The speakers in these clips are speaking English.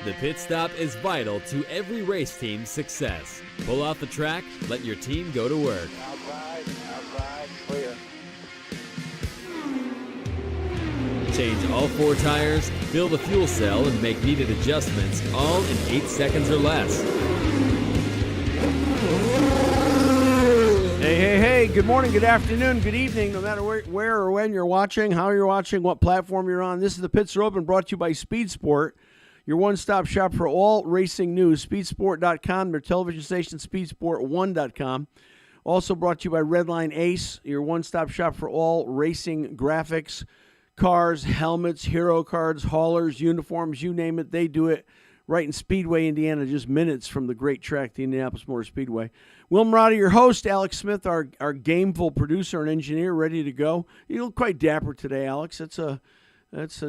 The pit stop is vital to every race team's success. Pull off the track, let your team go to work. Outside, clear. Change all 4 tires, fill the fuel cell, and make needed adjustments, all in 8 seconds or less. Hey, good morning, good afternoon, good evening, no matter where or when you're watching, how you're watching, what platform you're on. This is the Pits Are Open, brought to you by Speed Sport, your one-stop shop for all racing news. Speedsport.com, their television station, speedsport1.com. Also brought to you by Redline Ace, your one-stop shop for all racing graphics, cars, helmets, hero cards, haulers, uniforms, you name it, they do it right in Speedway, Indiana, just minutes from the great track, the Indianapolis Motor Speedway. Will Murata, your host, Alex Smith, our gameful producer and engineer, ready to go. You look quite dapper today, Alex. That's a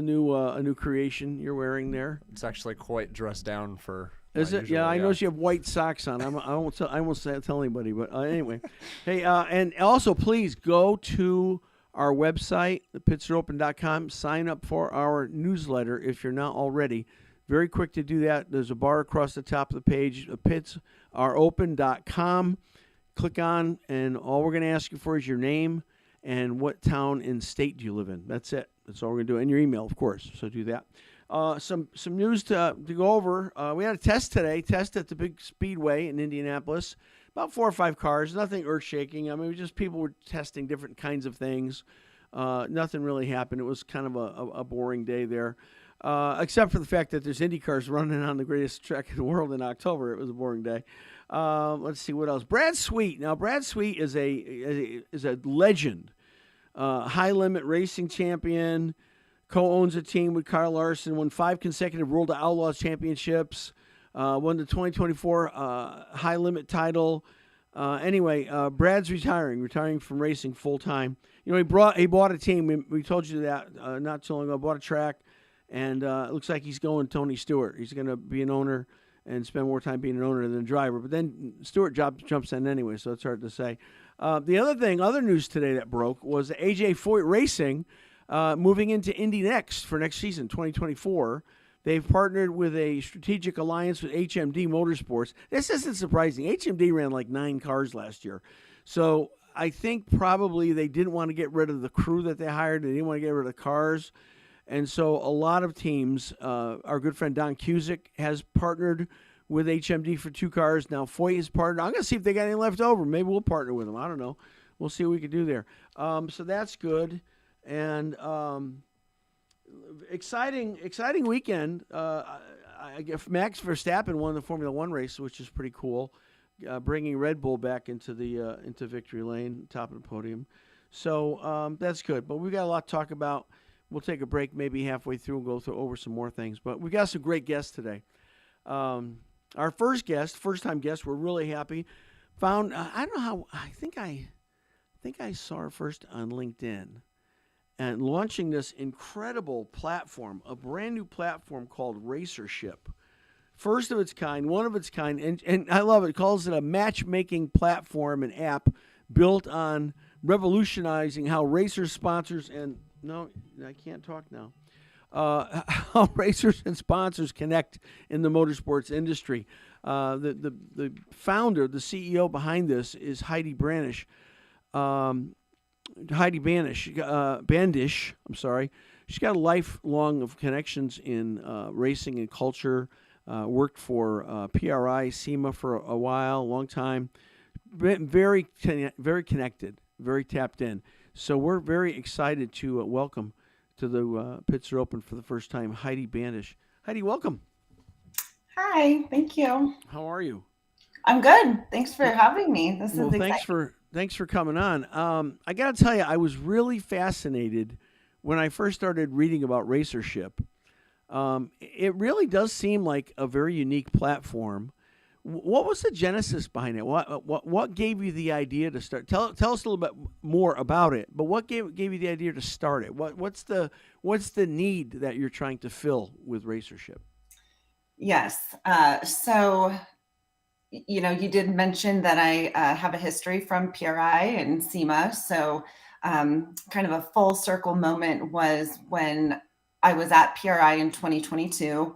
new creation you're wearing there. It's actually quite dressed down for. Is it? Yeah, I noticed you have white socks on. I won't tell anybody, but anyway. Hey, and also please go to our website, thepitsareopen.com. Sign up for our newsletter if you're not already. Very quick to do that. There's a bar across the top of the page, pitsareopen.com. Click on, and all we're going to ask you for is your name and what town and state do you live in. That's it. That's all we're going to do. And your email, of course. So do that. Some news to go over. We had a test today, at the big speedway in Indianapolis. About 4 or 5 cars, nothing earth-shaking. I mean, it was just people were testing different kinds of things. Nothing really happened. It was kind of a boring day there. Except for the fact that there's IndyCars running on the greatest track in the world in October. It was a boring day. Let's see what else. Brad Sweet. Now, Brad Sweet is a legend, high-limit racing champion, co-owns a team with Kyle Larson, won 5 consecutive World of Outlaws championships, won the 2024 high-limit title. Brad's retiring from racing full-time. You know, he bought a team. We told you that not too long ago. Bought a track. And it looks like he's going Tony Stewart. He's going to be an owner and spend more time being an owner than a driver. But then Stewart jumps in anyway, so it's hard to say. Other news today that broke was AJ Foyt Racing moving into Indy for next season, 2024. They've partnered with a strategic alliance with HMD Motorsports. This isn't surprising. HMD ran like 9 cars last year. So I think probably they didn't want to get rid of the crew that they hired. They didn't want to get rid of the cars. And so a lot of teams, our good friend Don Cusick has partnered with HMD for 2 cars. Now Foyt is partnered. I'm going to see if they got any left over. Maybe we'll partner with them. I don't know. We'll see what we can do there. So that's good. And exciting weekend. I guess Max Verstappen won the Formula One race, which is pretty cool, bringing Red Bull back into victory lane, top of the podium. So that's good. But we've got a lot to talk about. We'll take a break maybe halfway through and go over some more things. But we got some great guests today. Our first-time guest, we're really happy. Found I don't know how. I think I saw her first on LinkedIn, and launching this incredible platform, a brand new platform called Racership. First of its kind, one of its kind, and I love it. It calls it a matchmaking platform and app built on revolutionizing how racers, sponsors, and no, I can't talk now. How racers and sponsors connect in the motorsports industry. The founder, the CEO behind this is Heidi Bandish. I'm sorry. She's got a lifelong of connections in racing and culture. Worked for PRI, SEMA for a while, long time. Very connected, very tapped in. So we're very excited to welcome to the Pits Are Open for the first time, Heidi Bandish. Heidi, welcome. Hi, thank you. How are you? I'm good. Thanks for having me. This is exciting. Thanks for coming on. I got to tell you, I was really fascinated when I first started reading about Racership. It really does seem like a very unique platform. What was the genesis behind it? What gave you the idea to start? Tell us a little bit more about it. But what gave you the idea to start it? What's the need that you're trying to fill with Racership? Yes. So, you did mention that I have a history from PRI and SEMA. So, kind of a full circle moment was when I was at PRI in 2022.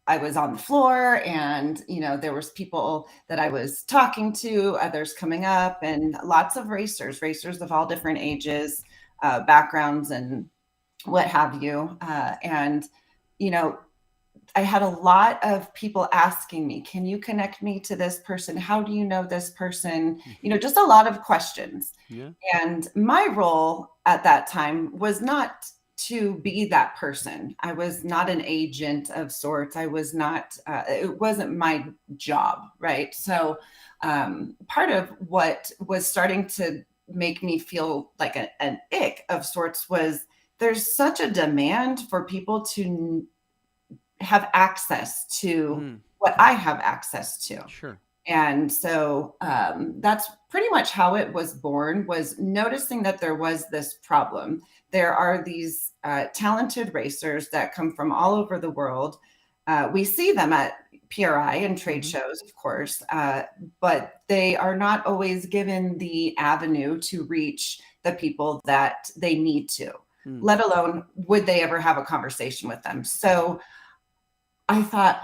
I was on the floor, and there was people that I was talking to, others coming up, and lots of racers of all different ages, backgrounds, and what have you. And I had a lot of people asking me, can you connect me to this person? How do you know this person? Just a lot of questions. Yeah. And my role at that time was not to be that person. I was not an agent of sorts. I was not, it wasn't my job, right? So part of what was starting to make me feel like an ick of sorts was there's such a demand for people to have access to what I have access to. Sure. And so that's pretty much how it was born, was noticing that there was this problem. There are these talented racers that come from all over the world. We see them at PRI and trade shows, of course, but they are not always given the avenue to reach the people that they need to, let alone would they ever have a conversation with them. So I thought,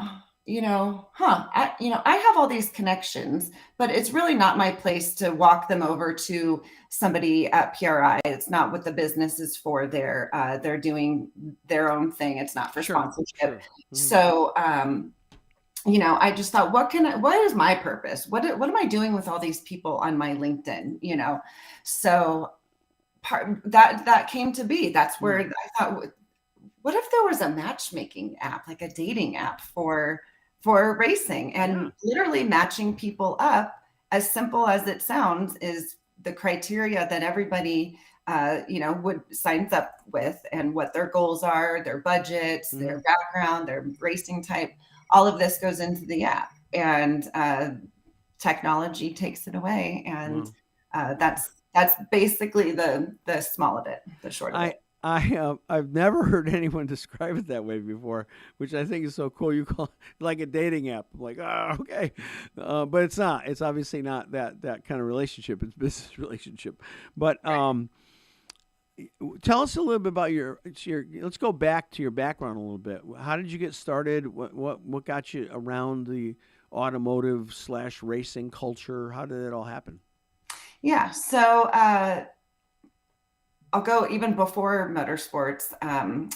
I have all these connections, but it's really not my place to walk them over to somebody at PRI. It's not what the business is for. They're doing their own thing. It's not for sponsorship. Sure. So, I just thought, what is my purpose? What am I doing with all these people on my LinkedIn? So that came to be. That's where I thought, what if there was a matchmaking app, like a dating app for racing, and literally matching people up, as simple as it sounds, is the criteria that everybody, signs up with, and what their goals are, their budgets, their background, their racing type, all of this goes into the app, and technology takes it away. And that's basically the small of it, the short of it. I've never heard anyone describe it that way before, which I think is so cool. You call it like a dating app. I'm like, oh, okay, but it's not. It's obviously not that kind of relationship. It's business relationship. But tell us a little bit about your. Let's go back to your background a little bit. How did you get started? What got you around the automotive / racing culture? How did it all happen? Yeah. So. I'll go even before motorsports.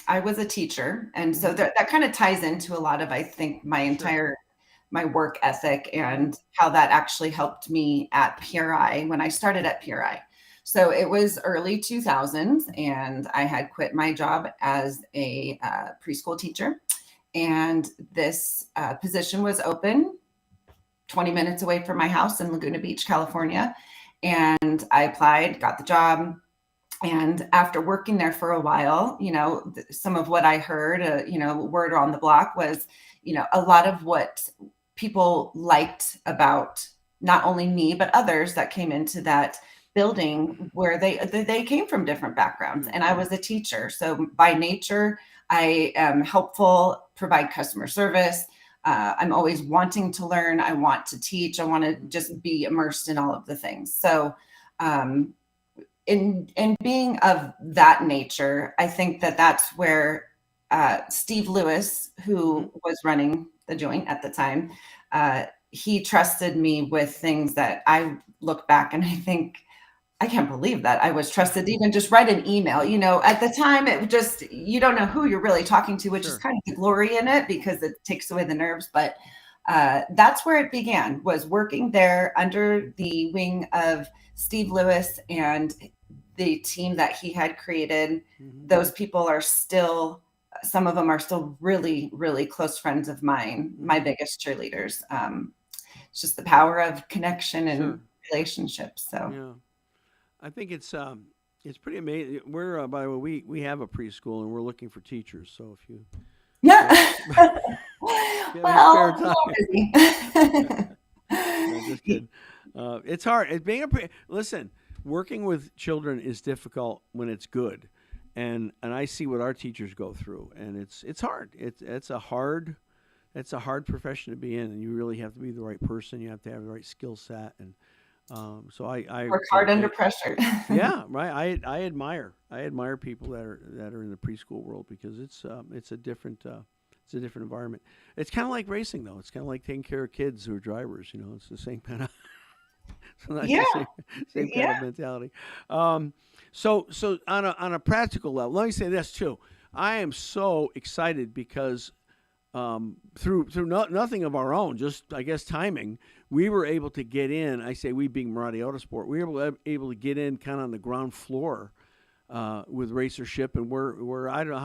I was a teacher. And so that kind of ties into a lot of, I think, my work ethic and how that actually helped me at PRI when I started at PRI. So it was early 2000s, and I had quit my job as a preschool teacher. And this position was open 20 minutes away from my house in Laguna Beach, California. And I applied, got the job. And after working there for a while, some of what I heard, word on the block was, a lot of what people liked about not only me, but others that came into that building, where they came from different backgrounds. And I was a teacher. So by nature, I am helpful, provide customer service. I'm always wanting to learn. I want to teach. I want to just be immersed in all of the things. So, in being of that nature, I think that's where Steve Lewis, who was running the joint at the time, he trusted me with things that I look back and I think, I can't believe that I was trusted to even just write an email. At the time, it just, you don't know who you're really talking to, which is kind of the glory in it, because it takes away the nerves. But that's where it began, was working there under the wing of Steve Lewis and the team that he had created. Those people are still, some of them are still really, really close friends of mine, my biggest cheerleaders. It's just the power of connection and relationships. So yeah, I think it's pretty amazing. We're by the way, we have a preschool and we're looking for teachers. So if you well, spare time. No, just kidding. It's hard. It's being listen. Working with children is difficult when it's good, and I see what our teachers go through, and it's hard. It's a hard profession to be in, and you really have to be the right person. You have to have the right skill set, and so I work hard under pressure. Yeah, right. I admire people that are in the preschool world, because it's a different It's a different environment. It's kind of like racing, though. It's kind of like taking care of kids who are drivers. It's the same kind of so that's Yeah, the same kind of mentality. So on a practical level, let me say this too. I am so excited because through nothing of our own, just I guess timing, we were able to get in. I say we being Marotti Autosport, we were able to get in kind of on the ground floor with Racership, and we're I don't know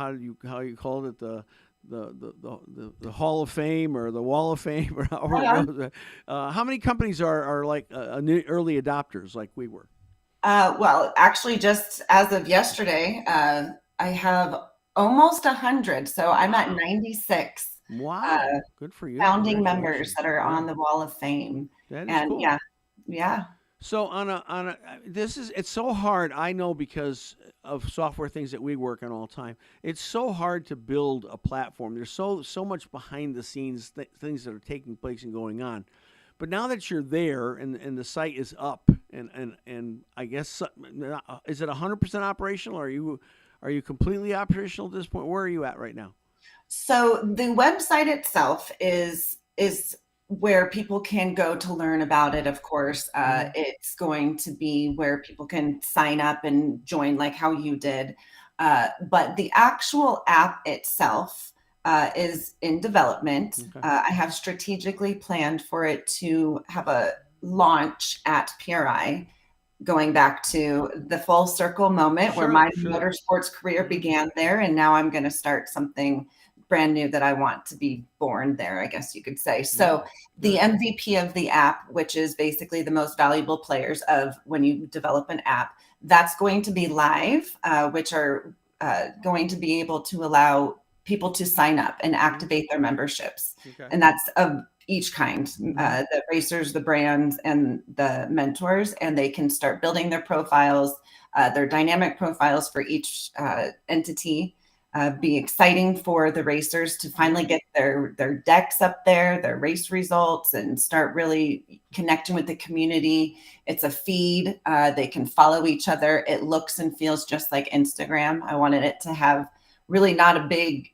how you called it, the Hall of Fame or the Wall of Fame or however it goes. How many companies are like early adopters like we were? Well, actually, just as of yesterday, I have almost 100. So I'm at 96. Wow, good for you! Founding members that are on Yeah, the Wall of Fame. that is And cool. yeah. So it's so hard. I know because of software things that we work on all the time. It's so hard to build a platform. There's so much behind the scenes things that are taking place and going on. But now that you're there and the site is up and I guess is it 100% operational? Or are you completely operational at this point? Where are you at right now? So the website itself is where people can go to learn about it. Of course, it's going to be where people can sign up and join, like how you did. But the actual app itself is in development. Okay. I have strategically planned for it to have a launch at PRI, going back to the full circle moment where my motorsports career began there. And now I'm going to start something brand new that I want to be born there, I guess you could say. So the MVP of the app, which is basically the most valuable players of when you develop an app, that's going to be live, which are going to be able to allow people to sign up and activate their memberships. Okay. And that's of each kind, the racers, the brands, and the mentors, and they can start building their profiles, their dynamic profiles for each entity. Be exciting for the racers to finally get their decks up there, their race results, and start really connecting with the community. It's a feed. They can follow each other. It looks and feels just like Instagram. I wanted it to have really not a big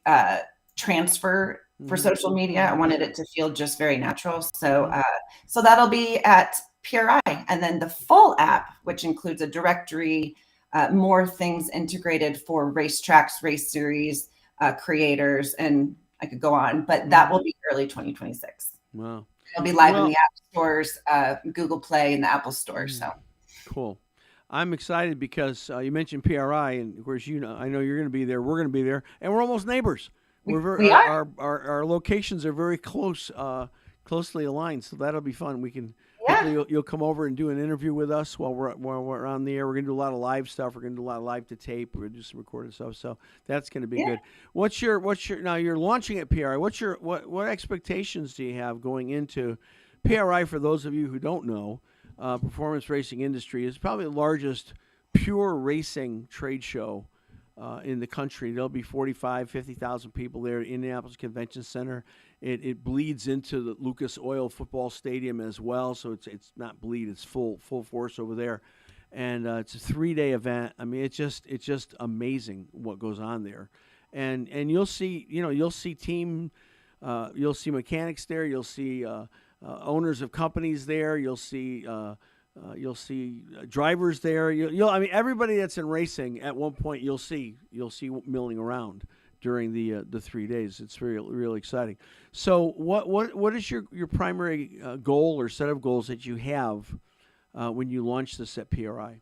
transfer for social media. I wanted it to feel just very natural. So so that'll be at PRI. And then the full app, which includes a directory, more things integrated for racetracks, race series, creators, and I could go on, but that will be early 2026. Wow. It'll be live in the app stores, Google Play, and the Apple Store. So cool. I'm excited because you mentioned PRI, and of course, I know you're going to be there. We're going to be there, and we're almost neighbors. We are. Our locations are very closely aligned, so that'll be fun. We can. Yeah. Hopefully you'll come over and do an interview with us while we're on the air. We're gonna do a lot of live stuff. We're gonna do a lot of live to tape. We're gonna do some recorded stuff. So that's gonna be good. What's your now you're launching at PRI. What expectations do you have going into PRI? For those of you who don't know, performance racing industry is probably the largest pure racing trade show in the country. There'll be 50,000 people there at Indianapolis Convention Center. It bleeds into the Lucas Oil Football Stadium as well, so it's not bleed, it's full force over there, and it's a 3-day event. I mean, it's just amazing what goes on there, and you'll see team, you'll see mechanics there, you'll see owners of companies there, you'll see drivers there. I mean, everybody that's in racing at one point you'll see milling around during the 3 days. It's really exciting. So what is your primary goal or set of goals that you have when you launch this at PRI?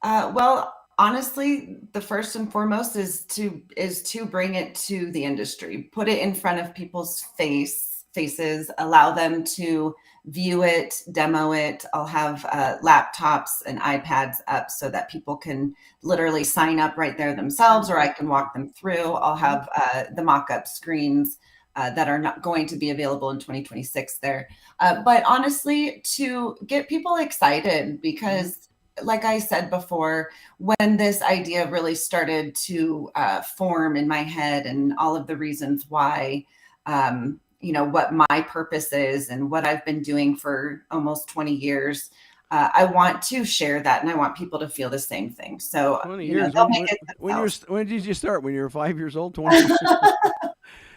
Well, honestly, the first and foremost is to bring it to the industry, put it in front of people's faces, allow them to view it, demo it. I'll have laptops and iPads up so that people can literally sign up right there themselves, or I can walk them through. I'll have the mock-up screens that are not going to be available in 2026 there. But honestly, to get people excited, because like I said before, when this idea really started to form in my head and all of the reasons why, what my purpose is and what I've been doing for almost 20 years, I want to share that, and I want people to feel the same thing. So 20 you know, years. they'll make it When did you start? When you were 5 years old? 20 years?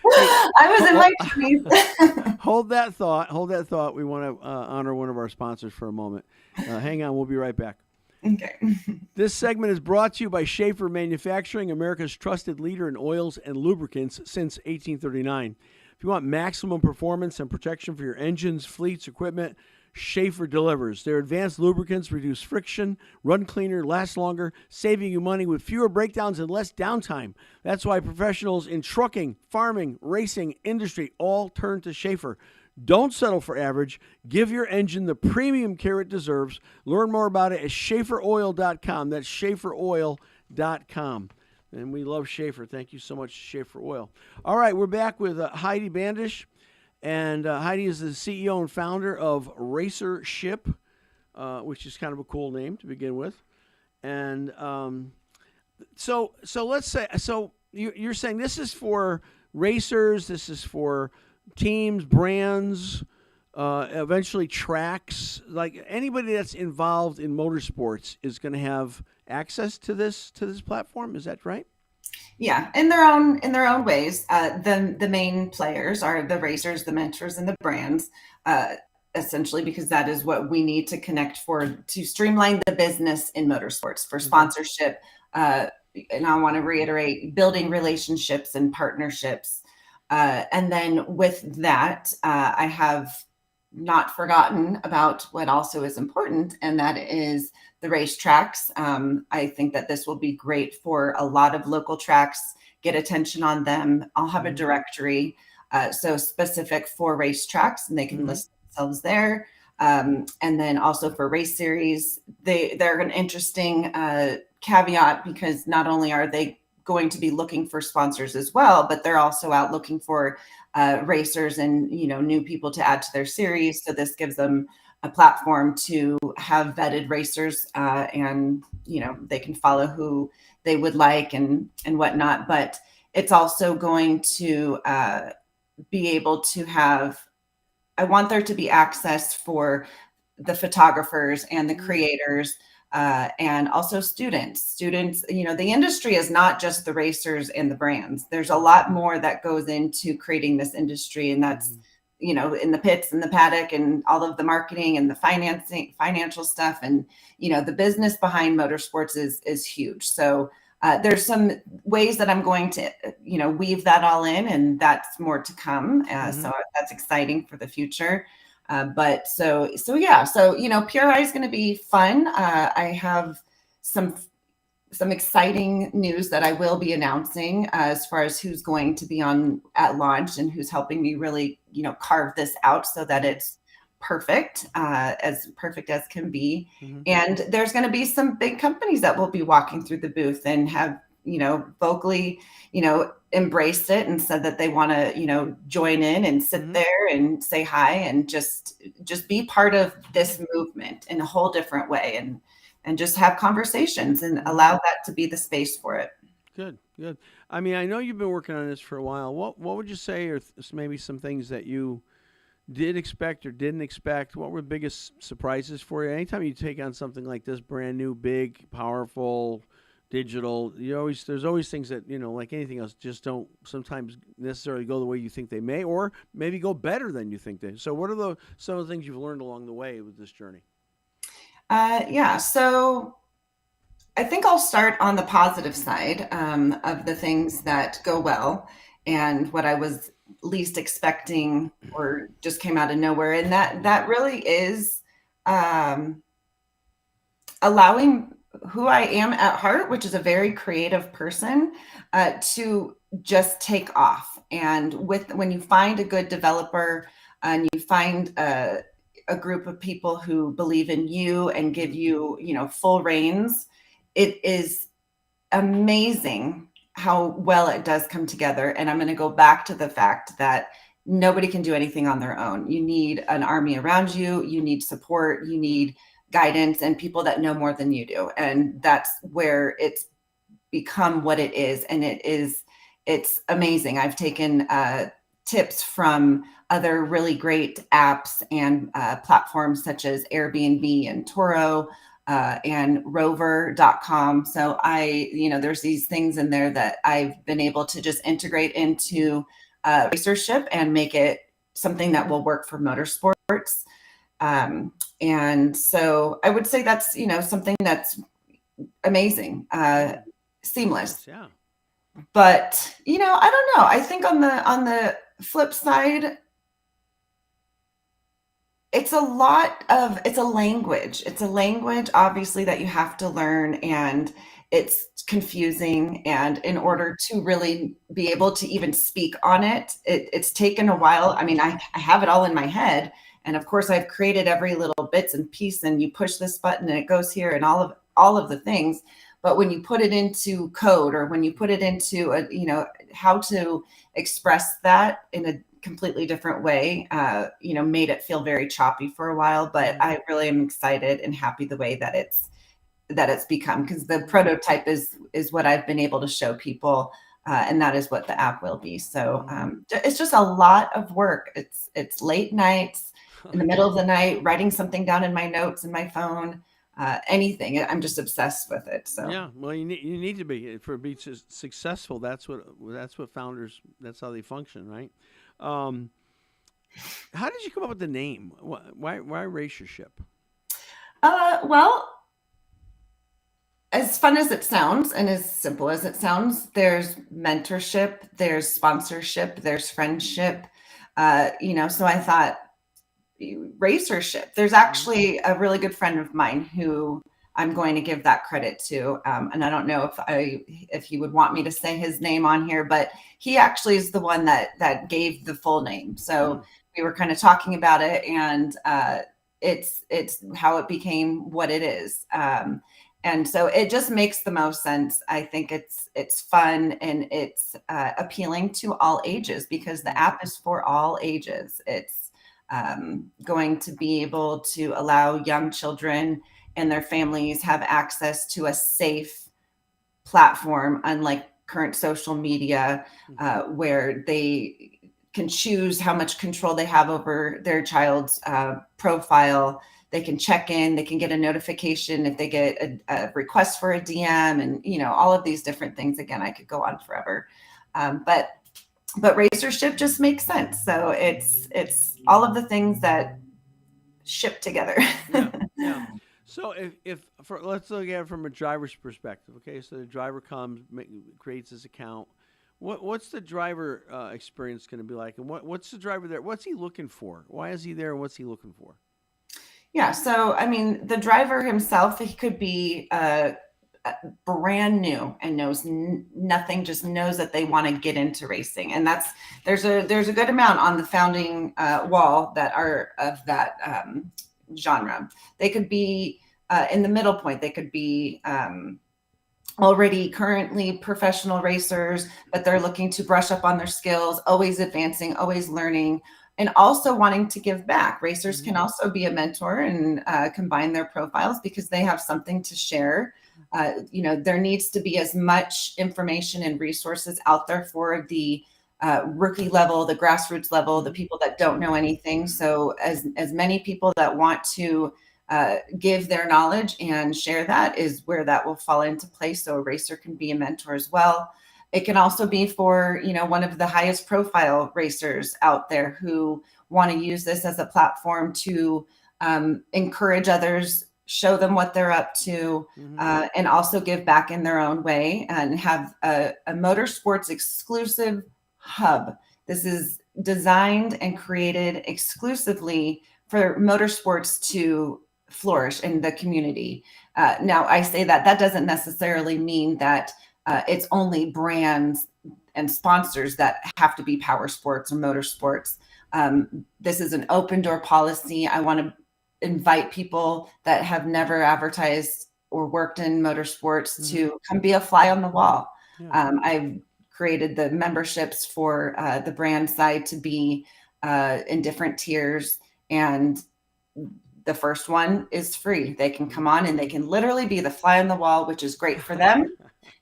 I was in my 20s. Hold that thought. Hold that thought. We want to honor one of our sponsors for a moment. Hang on. We'll be right back. Okay. This segment is brought to you by Schaefer Manufacturing, America's trusted leader in oils and lubricants since 1839. If you want maximum performance and protection for your engines, fleets, equipment, Schaefer delivers. Their advanced lubricants reduce friction, run cleaner, last longer, saving you money with fewer breakdowns and less downtime. That's why professionals in trucking, farming, racing, industry all turn to Schaefer. Don't settle for average. Give your engine the premium care it deserves. Learn more about it at SchaeferOil.com. That's SchaeferOil.com. And we love Schaefer. Thank you so much, Schaefer Oil. All right, we're back with Heidi Bandish. And Heidi is the CEO and founder of Racer Ship, which is kind of a cool name to begin with. And so let's say, so you're saying this is for racers, this is for teams, brands, eventually tracks. Like anybody that's involved in motorsports is going to have access to this platform. Is that right? Yeah, in their own ways. The main players are the racers, the mentors, and the brands, essentially, because that is what we need to connect to streamline the business in motorsports for sponsorship. And I want to reiterate, building relationships and partnerships. And then with that, I have not forgotten about what also is important, and that is the racetracks. I think that this will be great for a lot of local tracks, get attention on them. I'll have a directory, so specific for racetracks, and they can list themselves there. And then also for race series, they're an interesting caveat, because not only are they going to be looking for sponsors as well, but they're also out looking for racers and new people to add to their series. So this gives them a platform to have vetted racers, and they can follow who they would like and whatnot. But it's also going to be able to have. I want there to be access for the photographers and the creators. And also students, the industry is not just the racers and the brands. There's a lot more that goes into creating this industry. And that's, in the pits and the paddock and all of the marketing and the financial stuff. And, the business behind motorsports is huge. So there's some ways that I'm going to, weave that all in, and that's more to come. So that's exciting for the future. But so PRI is going to be fun. I have some exciting news that I will be announcing as far as who's going to be on at launch and who's helping me really, carve this out so that it's perfect as can be. And there's going to be some big companies that will be walking through the booth and have, vocally, embraced it and said that they want to, join in and sit there and say hi and just be part of this movement in a whole different way, and just have conversations and allow that to be the space for it. Good. I mean, I know you've been working on this for a while. What would you say are maybe some things that you did expect or didn't expect? What were the biggest surprises for you? Anytime you take on something like this, brand new, big, powerful, digital, there's always things that, like anything else, just don't sometimes necessarily go the way you think they may, or maybe go better than you think they. So what are some of the things you've learned along the way with this journey? So I think I'll start on the positive side of the things that go well, and what I was least expecting or just came out of nowhere. And that really is allowing who I am at heart, which is a very creative person, to just take off. And when you find a good developer and you find a group of people who believe in you and give you, full reins, it is amazing how well it does come together. And I'm going to go back to the fact that nobody can do anything on their own. You need an army around you. You need support. You need guidance and people that know more than you do. And that's where it's become what it is. And it's amazing. I've taken 10 tips from other really great apps and platforms such as Airbnb and Turo and rover.com. So there's these things in there that I've been able to just integrate into racership and make it something that will work for motorsports. And so I would say that's, something that's amazing, seamless. Yeah. But, I don't know. I think on the flip side, it's a language. It's a language, obviously, that you have to learn, and it's confusing. And in order to really be able to even speak on it, it's taken a while. I mean, I have it all in my head. And of course, I've created every little bits and piece, and you push this button and it goes here and all of the things. But when you put it into code, or when you put it into how to express that in a completely different way, made it feel very choppy for a while. But I really am excited and happy the way that it's become, because the prototype is what I've been able to show people, and that is what the app will be. So it's just a lot of work. It's late nights, in the middle of the night, writing something down in my notes in my phone. Anything. I'm just obsessed with it. So yeah, well, you need to be for be successful. That's what founders. That's how they function, right? How did you come up with the name? Why racership? Well, as fun as it sounds and as simple as it sounds, there's mentorship, there's sponsorship, there's friendship. So I thought, racership. There's actually a really good friend of mine who I'm going to give that credit to, and I don't know if he would want me to say his name on here, but he actually is the one that gave the full name. So we were kind of talking about it, and it's how it became what it is. And so it just makes the most sense. I think it's fun, and it's appealing to all ages, because the app is for all ages. It's going to be able to allow young children and their families have access to a safe platform, unlike current social media, where they can choose how much control they have over their child's profile. They can check in, they can get a notification if they get a request for a DM, and all of these different things. Again, I could go on forever, but racership just makes sense. So it's all of the things that ship together. Yeah. So let's look at it from a driver's perspective. Okay, so the driver comes, creates his account. What's the driver experience going to be like, and what's the driver there? What's he looking for? Why is he there, and what's he looking for? Yeah, so I mean, the driver himself, he could be brand new and knows nothing, just knows that they want to get into racing, and there's a good amount on the founding wall that are of that genre. They could be in the middle point. They could be already currently professional racers, but they're looking to brush up on their skills, always advancing, always learning, and also wanting to give back. Racers can also be a mentor and combine their profiles, because they have something to share. There needs to be as much information and resources out there for the rookie level, the grassroots level, the people that don't know anything. So as many people that want to give their knowledge and share that is where that will fall into place. So a racer can be a mentor as well. It can also be for, one of the highest profile racers out there who want to use this as a platform to encourage others, show them what they're up to, and also give back in their own way, and have a motorsports exclusive hub. This is designed and created exclusively for motorsports to flourish in the community. Now, I say that doesn't necessarily mean that it's only brands and sponsors that have to be power sports or motorsports. This is an open door policy. I want to invite people that have never advertised or worked in motorsports to come be a fly on the wall. I've created the memberships for the brand side to be in different tiers, and the first one is free. They can come on and they can literally be the fly on the wall, which is great for them.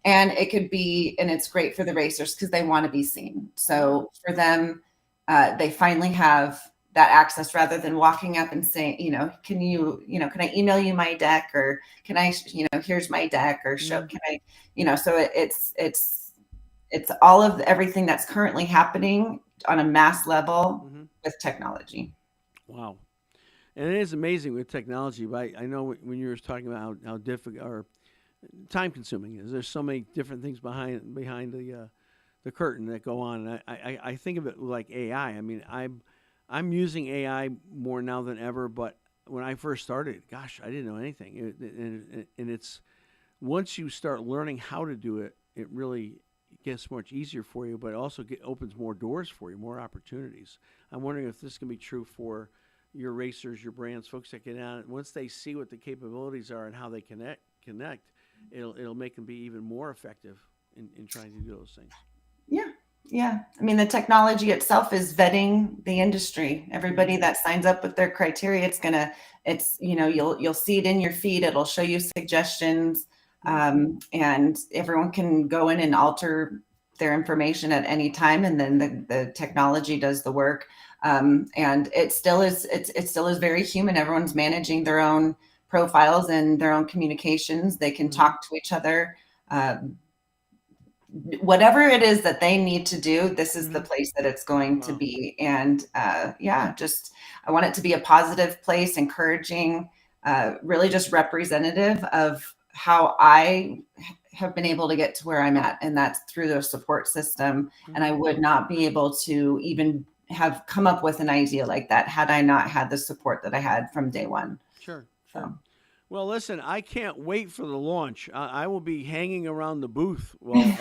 And it's great for the racers because they want to be seen. So for them, they finally have that access rather than walking up and saying, can can I email you my deck, or can I, here's my deck, or show, can I, so it's all of everything that's currently happening on a mass level with technology. Wow. And it is amazing with technology, but I know when you were talking about how difficult or time consuming it is, there's so many different things behind the curtain that go on. And I think of it like AI. I mean, I'm using AI more now than ever, but when I first started, gosh, I didn't know anything. And it's once you start learning how to do it, it really gets much easier for you, but it also opens more doors for you, more opportunities. I'm wondering if this can be true for your racers, your brands, folks that get on. Once they see what the capabilities are and how they connect, it'll make them be even more effective in trying to do those things. Yeah. I mean, the technology itself is vetting the industry. Everybody that signs up with their criteria, you'll see it in your feed. It'll show you suggestions, and everyone can go in and alter their information at any time. And then the technology does the work. And it still is very human. Everyone's managing their own profiles and their own communications. They can talk to each other. Whatever it is that they need to do, this is the place that it's going to be. And I want it to be a positive place, encouraging, really just representative of how I have been able to get to where I'm at. And that's through the support system. And I would not be able to even have come up with an idea like that had I not had the support that I had from day one. Sure. Well, listen, I can't wait for the launch. I will be hanging around the booth. Well,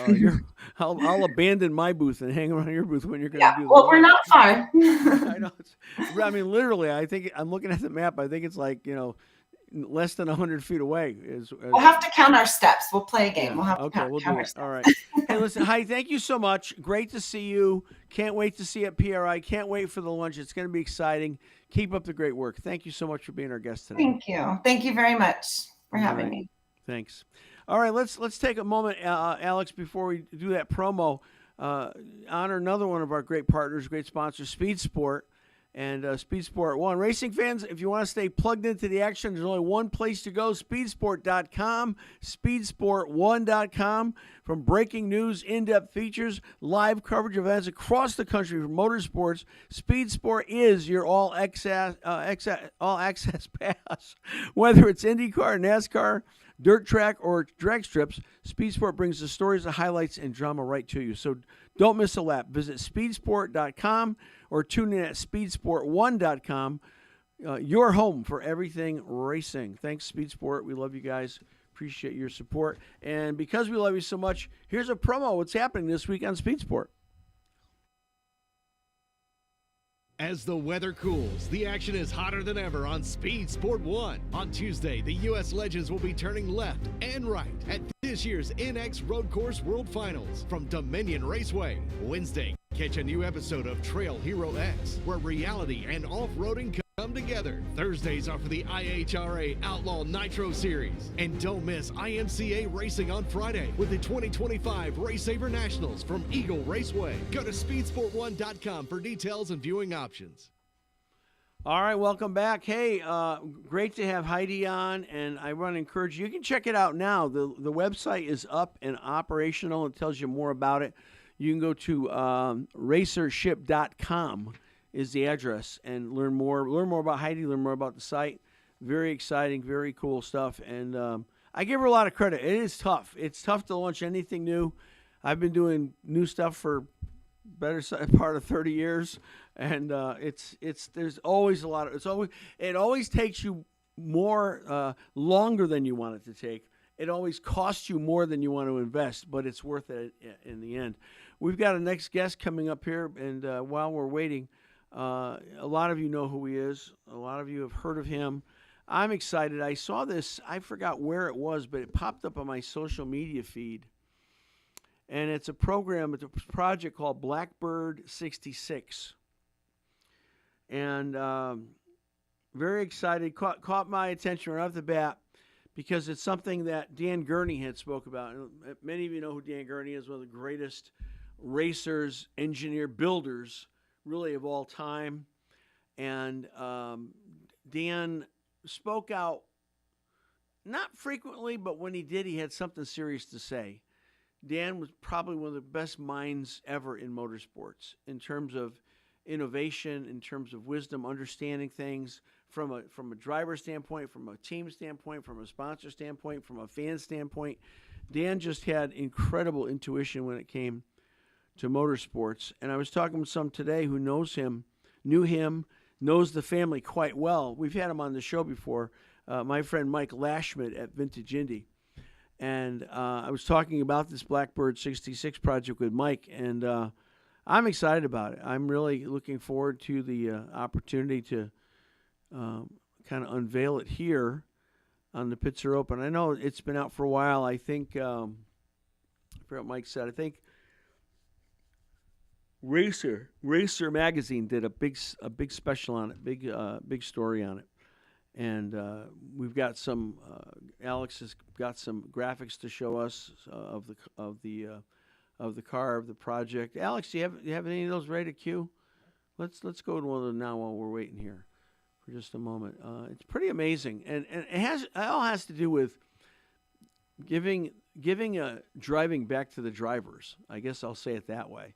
I'll abandon my booth and hang around your booth when you're going to do the launch. We're not far. I know. I mean, literally, I think I'm looking at the map. I think it's like, less than 100 feet away. We'll have to count our steps. We'll play a game. Yeah. We'll have to Okay, count we'll do our it. steps. All right. Hey, listen, Heidi, thank you so much. Great to see you. Can't wait to see you at PRI. Can't wait for the lunch. It's going to be exciting. Keep up the great work. Thank you so much for being our guest today. Thank you. Thank you very much for having me. Thanks. All right, let's take a moment, Alex, before we do that promo. Honor another one of our great partners, great sponsors, Speed Sport. And Speed Sport 1. Racing fans, if you want to stay plugged into the action, there's only one place to go, speedsport.com, speedsport1.com. From breaking news, in-depth features, live coverage of events across the country for motorsports, Speed Sport is your all-access pass. Whether it's IndyCar, NASCAR, dirt track, or drag strips, Speed Sport brings the stories, the highlights, and drama right to you. So don't miss a lap. Visit speedsport.com or tune in at speedsport1.com. Your home for everything racing. Thanks, Speed Sport. We love you guys. Appreciate your support. And because we love you so much, here's a promo. What's happening this week on Speed Sport? As the weather cools, the action is hotter than ever on Speed Sport 1. On Tuesday, the U.S. legends will be turning left and right at this year's NX Road Course World Finals from Dominion Raceway. Wednesday, catch a new episode of Trail Hero X, where reality and off-roading come together. Thursdays are for the IHRA Outlaw Nitro Series. And don't miss IMCA Racing on Friday with the 2025 Race Saver Nationals from Eagle Raceway. Go to speedsport1.com for details and viewing options. All right, welcome back. Hey, great to have Heidi on, and I want to encourage you. You can check it out now. The website is up and operational. It tells you more about it. You can go to racership.com is the address and learn more about Heidi, learn more about the site. Very exciting, very cool stuff. And I give her a lot of credit. It is tough. It's tough to launch anything new. I've been doing new stuff for better part of 30 years. And there's always a lot of, it always takes you more, longer than you want it to take. It always costs you more than you want to invest, but it's worth it in the end. We've got a next guest coming up here. And while we're waiting, a lot of you know who he is. A lot of you have heard of him. I'm excited. I saw this. I forgot where it was, but it popped up on my social media feed. And it's a program, it's a project called BlackBird 66. And very excited. Caught my attention right off the bat because it's something that Dan Gurney had spoke about. And many of you know who Dan Gurney is, one of the greatest racers, engineer, builders, really of all time. And Dan spoke out not frequently, but when he did, he had something serious to say. Dan was probably one of the best minds ever in motorsports in terms of innovation, in terms of wisdom, understanding things from a driver standpoint, from a team standpoint, from a sponsor standpoint, from a fan standpoint. Dan just had incredible intuition when it came to motorsports. And I was talking with some today who knew him, knows the family quite well. We've had him on the show before. My friend Mike Lashmit at Vintage Indy. And I was talking about this BlackBird 66 project with Mike, and I'm excited about it. I'm really looking forward to the opportunity to kind of unveil it here on the Pitzer Open. I know it's been out for a while. I think, I forgot what Mike said, I think Racer Magazine did a big special on it, big story on it. And we've got some. Alex has got some graphics to show us of the car, of the project. Alex, do you have any of those ready to cue? Let's go to one of them now while we're waiting here for just a moment. It's pretty amazing, and it all has to do with giving driving back to the drivers. I guess I'll say it that way.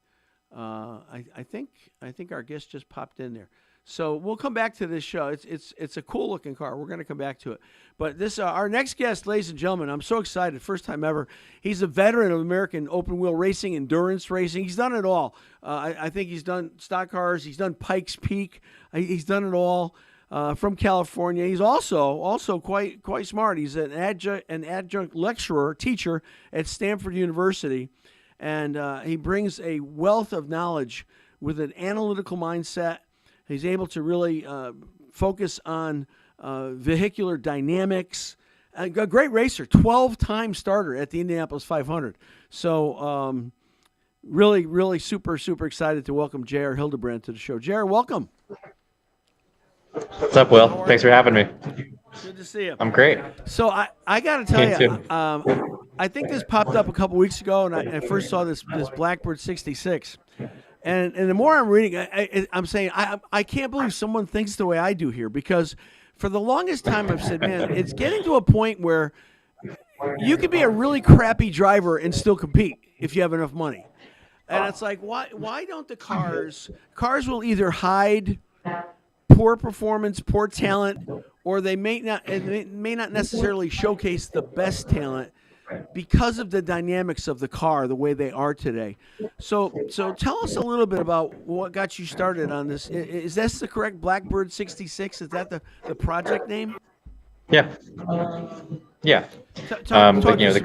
I think our guest just popped in there. So we'll come back to this show. It's a cool looking car. We're going to come back to it. But this our next guest, ladies and gentlemen, I'm so excited. First time ever. He's a veteran of American open wheel racing, endurance racing. He's done it all. I think he's done stock cars. He's done Pikes Peak. He's done it all. From California. He's also quite smart. He's an adjunct lecturer, teacher at Stanford University, and he brings a wealth of knowledge with an analytical mindset. He's able to really focus on vehicular dynamics. A great racer, 12-time starter at the Indianapolis 500. So really super excited to welcome J.R. Hildebrand to the show. J.R., welcome. What's up, Will? Thanks for having me. Good to see you. I'm great. So I got to tell Me you, I think this popped up a couple weeks ago, and I first saw this BlackBird 66. And the more I'm reading, I'm saying, I can't believe someone thinks the way I do here, because for the longest time I've said, man, it's getting to a point where you could be a really crappy driver and still compete if you have enough money. And it's like, why don't the cars will either hide poor performance, poor talent, or they may not necessarily showcase the best talent because of the dynamics of the car, the way they are today. So tell us a little bit about what got you started on this. Is this the correct BlackBird 66? Is that the project name? Yeah. Yeah. But, the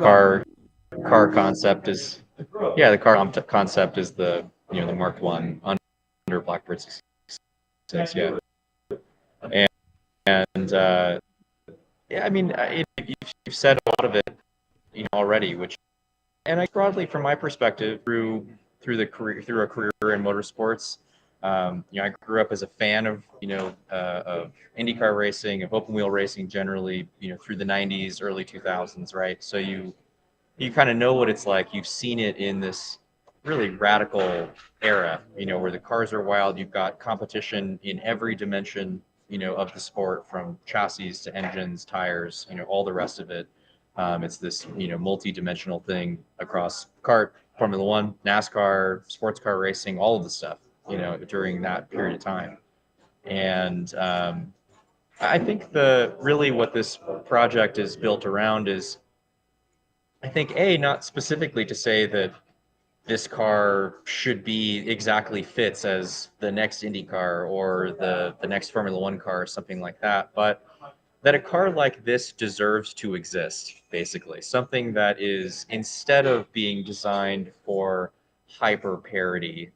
car concept is, the car concept is the Mark 1 under BlackBird 66. Yeah. And I mean, you've said a lot of it, already, and I broadly, from my perspective, through a career in motorsports, I grew up as a fan of IndyCar racing, of open wheel racing generally, through the 90s, early 2000s, right? So you kind of know what it's like. You've seen it in this really radical era, where the cars are wild. You've got competition in every dimension, of the sport, from chassis to engines, tires, all the rest of it. It's this, multi-dimensional thing across kart, Formula One, NASCAR, sports car racing, all of the stuff, during that period of time. And I think what this project is built around is, I think, not specifically to say that this car should be exactly fits as the next IndyCar or the next Formula One car or something like that, but that a car like this deserves to exist, basically. Something that is, instead of being designed for hyper parity,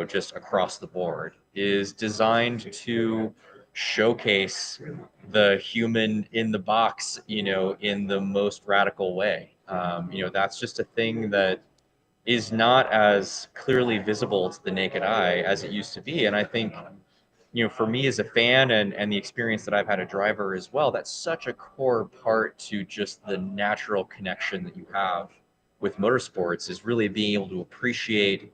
just across the board, is designed to showcase the human in the box, in the most radical way. That's just a thing that is not as clearly visible to the naked eye as it used to be. And I think, for me as a fan and the experience that I've had a driver as well, that's such a core part to just the natural connection that you have with motorsports, is really being able to appreciate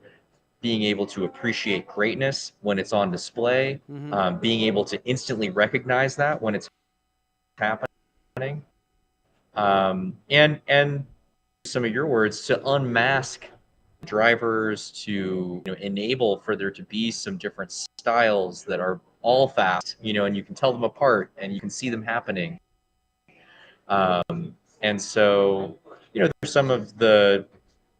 being able to appreciate greatness when it's on display, being able to instantly recognize that when it's happening, and some of your words, to unmask drivers, to enable for there to be some different styles that are all fast, and you can tell them apart and you can see them happening. And so, there's some of the,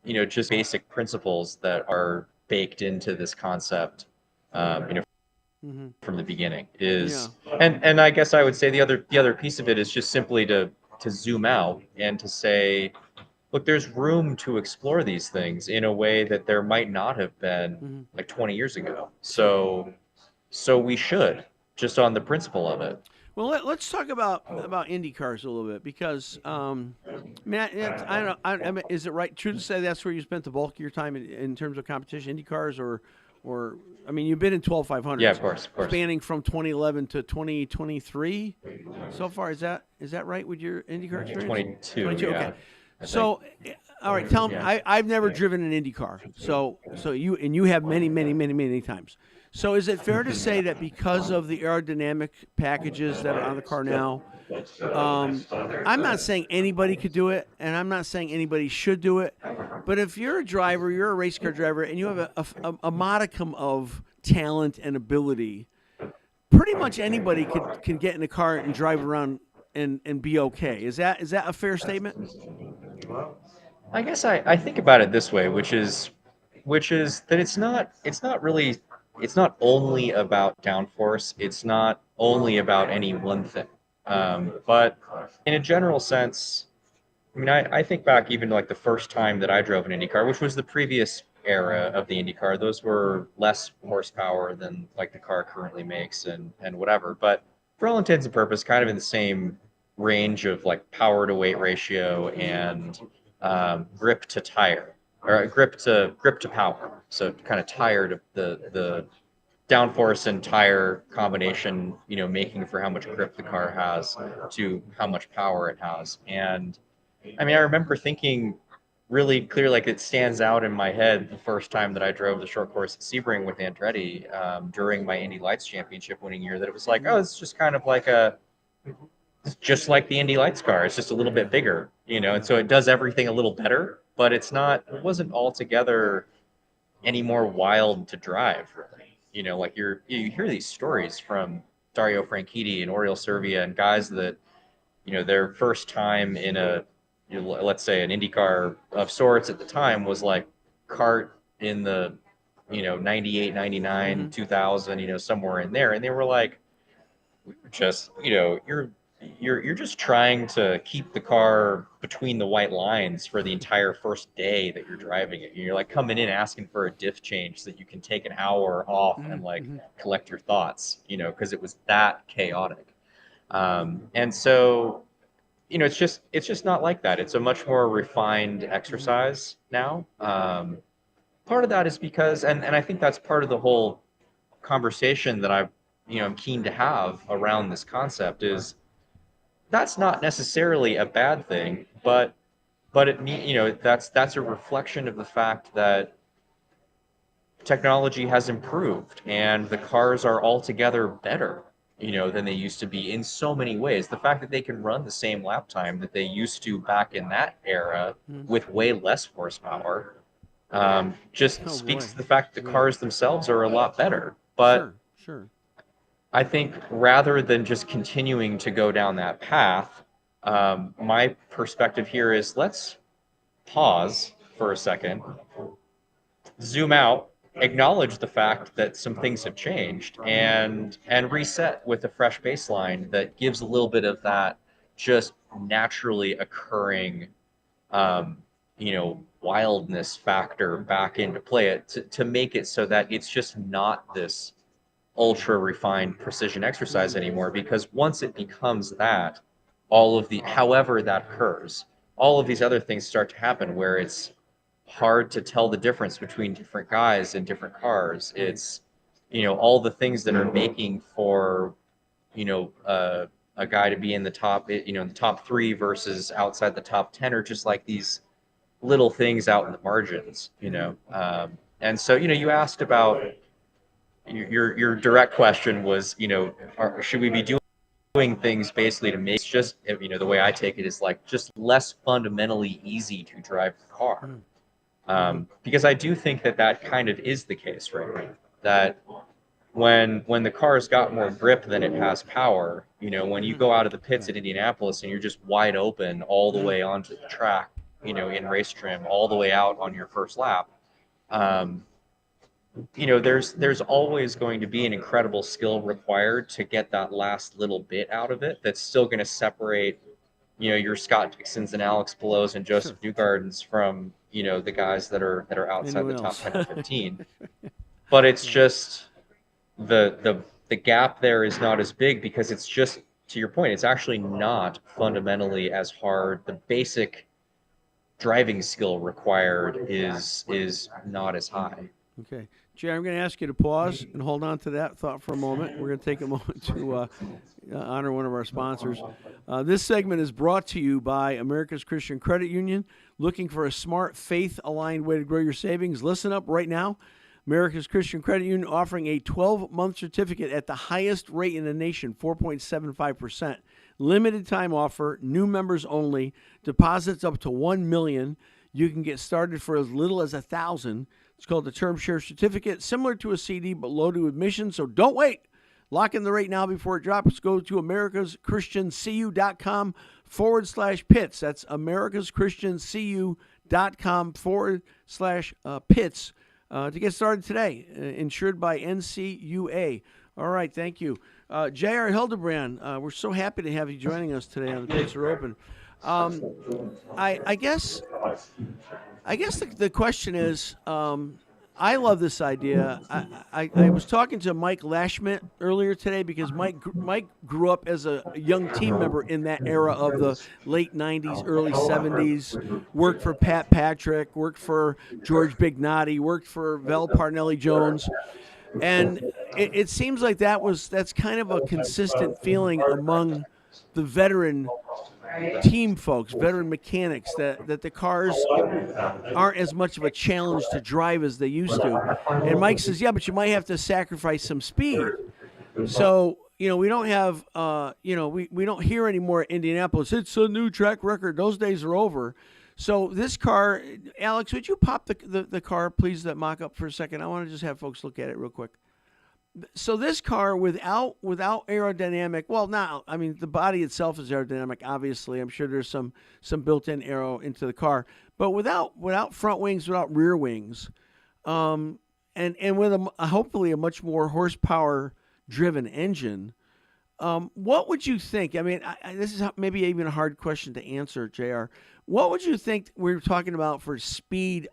just basic principles that are baked into this concept, from the beginning is, and I guess I would say the other piece of it is just simply to zoom out and to say, look, there's room to explore these things in a way that there might not have been like 20 years ago. So we should, just on the principle of it. Well, let's talk about IndyCars a little bit because, I don't know. Is it true to say that's where you spent the bulk of your time in terms of competition, IndyCars, or I mean, you've been in 12,500. Yeah, of course. Spanning from 2011 to 2023 so far. Is that right with your IndyCar experience? 22. Yeah. Okay. So, all right, tell me. I've never driven an Indy car, so you have many times. So, is it fair to say that because of the aerodynamic packages that are on the car now, I'm not saying anybody could do it, and I'm not saying anybody should do it, but if you're a driver, you're a race car driver, and you have a modicum of talent and ability, pretty much anybody can get in a car and drive around and be okay. Is that a fair statement? I guess I think about it this way, which is that it's not only about downforce. It's not only about any one thing. But in a general sense, I mean, I think back even to like the first time that I drove an IndyCar, which was the previous era of the IndyCar. Those were less horsepower than like the car currently makes and whatever. But for all intents and purposes, kind of in the same range of like power to weight ratio and grip to tire, or grip to power. So kind of tire to the downforce and tire combination, making for how much grip the car has to how much power it has. And I mean, I remember thinking really clear, like it stands out in my head the first time that I drove the short course at Sebring with Andretti during my Indy Lights Championship winning year, that it was like, oh, it's just kind of like it's just like the Indy Lights car. It's just a little bit bigger, and so it does everything a little better, but it wasn't altogether any more wild to drive, really. Like you hear these stories from Dario Franchitti and Oriol Servia and guys that, their first time in let's say an IndyCar of sorts at the time was like kart in the, 98, 99, 2000, somewhere in there. And they were like, just, you're just trying to keep the car between the white lines for the entire first day that you're driving it. You're like coming in asking for a diff change so that you can take an hour off and like collect your thoughts, because it was that chaotic. And so, it's just not like that. It's a much more refined exercise now. Part of that is because, and I think that's part of the whole conversation that I'm keen to have around this concept, is that's not necessarily a bad thing, but it that's a reflection of the fact that technology has improved and the cars are altogether better, than they used to be in so many ways. The fact that they can run the same lap time that they used to back in that era with way less horsepower, just speaks to the fact that the cars themselves are a lot better. But sure. I think rather than just continuing to go down that path, my perspective here is, let's pause for a second, zoom out, acknowledge the fact that some things have changed, and reset with a fresh baseline that gives a little bit of that just naturally occurring, wildness factor back into play, to make it so that it's just not this ultra refined precision exercise anymore. Because once it becomes that, however that occurs, all of these other things start to happen where it's hard to tell the difference between different guys in different cars. It's, all the things that are making for, a guy to be in the top, in the top 3 versus outside the top 10 are just like these little things out in the margins, And so, you asked about your direct question was, should we be doing things basically to make just, the way I take it is like just less fundamentally easy to drive the car. Because I do think that kind of is the case, right? That when the car's got more grip than it has power, when you go out of the pits at Indianapolis and you're just wide open all the way onto the track, in race trim, all the way out on your first lap, there's always going to be an incredible skill required to get that last little bit out of it that's still going to separate, your Scott Dixons and Alex Belows and Joseph Newgardens from, the guys that are outside the top 10 or 15. But it's just the gap there is not as big because it's just, to your point, it's actually not fundamentally as hard. The basic driving skill required is not as high. Okay. Jay, I'm going to ask you to pause and hold on to that thought for a moment. We're going to take a moment to honor one of our sponsors. This segment is brought to you by America's Christian Credit Union. Looking for a smart, faith-aligned way to grow your savings? Listen up right now. America's Christian Credit Union offering a 12-month certificate at the highest rate in the nation, 4.75%. Limited time offer, new members only, deposits up to $1 million. You can get started for as little as $1,000. It's called the Term Share Certificate, similar to a CD, but low to admission. So don't wait. Lock in the rate now before it drops. Go to americaschristiancu.com/pits. That's americaschristiancu.com/pits to get started today. Insured by NCUA. All right, thank you. J.R. Hildebrand, we're so happy to have you joining us today on The Pits Are Open. I guess the question is, I love this idea. I was talking to Mike Lashmet earlier today because Mike grew up as a young team member in that era of the late 90s, early 70s, worked for Pat Patrick, worked for George Bignotti, worked for Vel Parnelli Jones. And it seems like that's kind of a consistent feeling among the veteran team folks, veteran mechanics, that the cars aren't as much of a challenge to drive as they used to. And Mike says, yeah, but you might have to sacrifice some speed. So, we don't have, we don't hear anymore at Indianapolis, it's a new track record. Those days are over. So this car, Alex, would you pop the car, please, that mock-up for a second? I want to just have folks look at it real quick. So this car without aerodynamic, well, now, I mean, the body itself is aerodynamic, obviously. I'm sure there's some built-in aero into the car. But without front wings, without rear wings, and with hopefully a much more horsepower-driven engine, what would you think? I mean, this is maybe even a hard question to answer, JR. What would you think we're talking about for speed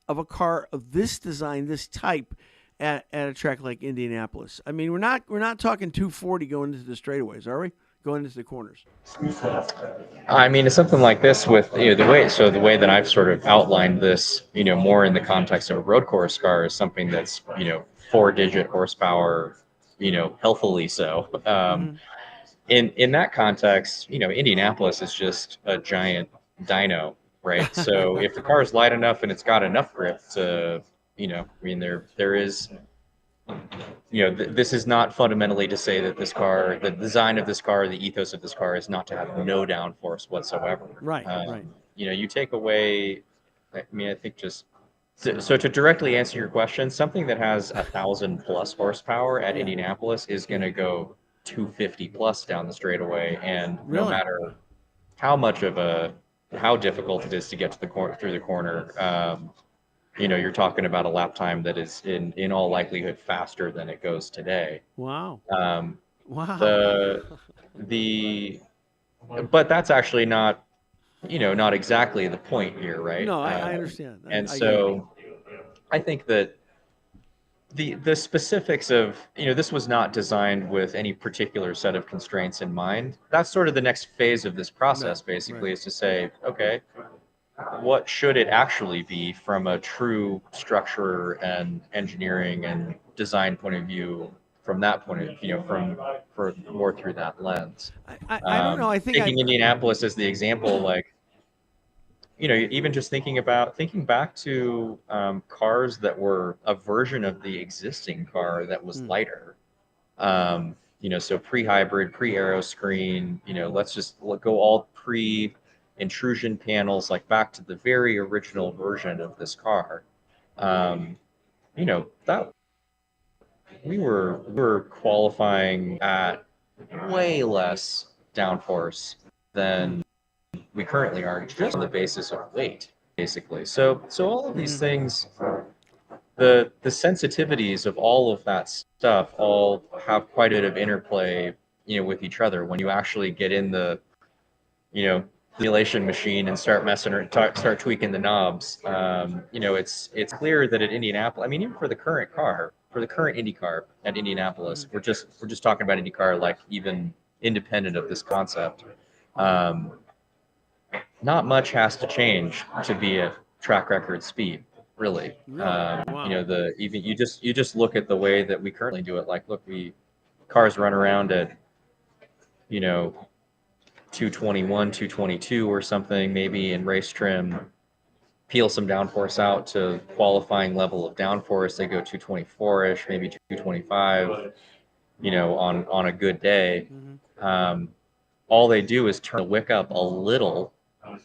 of a car of this design, this type, at a track like Indianapolis? I mean, we're not talking 240 going into the straightaways, are we? Going into the corners. I mean, it's something like this with the way that I've sort of outlined this, more in the context of a road course car is something that's 4-digit horsepower, healthily so. In that context, Indianapolis is just a giant dyno, right? So if the car is light enough and it's got enough grip to there is, this is not fundamentally to say that this car, the design of this car, the ethos of this car is not to have no downforce whatsoever. Right, right. You take away, I think just, so to directly answer your question, something that has 1,000+ horsepower at Indianapolis is going to go 250+ down the straightaway, and Really? no matter how difficult it is to get to through the corner, you're talking about a lap time that is in all likelihood faster than it goes today. Wow. Wow. But that's actually not exactly the point here, right? No, I understand. I think that the specifics of, this was not designed with any particular set of constraints in mind. That's sort of the next phase of this process, basically, is to say, okay, what should it actually be from a true structure and engineering and design point of view, from that point of view, for more through that lens. I don't know. I think taking Indianapolis as the example, like, even just thinking back to cars that were a version of the existing car that was lighter. So pre-hybrid, pre-aero screen, let's just go all pre-intrusion panels, like back to the very original version of this car. That we were qualifying at way less downforce than we currently are, just on the basis of weight, basically. So all of these things, the sensitivities of all of that stuff all have quite a bit of interplay, with each other when you actually get in the, simulation machine and start messing or start tweaking the knobs. It's clear that at Indianapolis, I mean, even for the current IndyCar at Indianapolis, we're just talking about IndyCar, like even independent of this concept. Not much has to change to be at track record speed, really. Wow. Even you just look at the way that we currently do it. Like, look, cars run around at 221, 222 or something, maybe in race trim, peel some downforce out to qualifying level of downforce. They go 224-ish, maybe 225, on a good day. All they do is turn the wick up a little,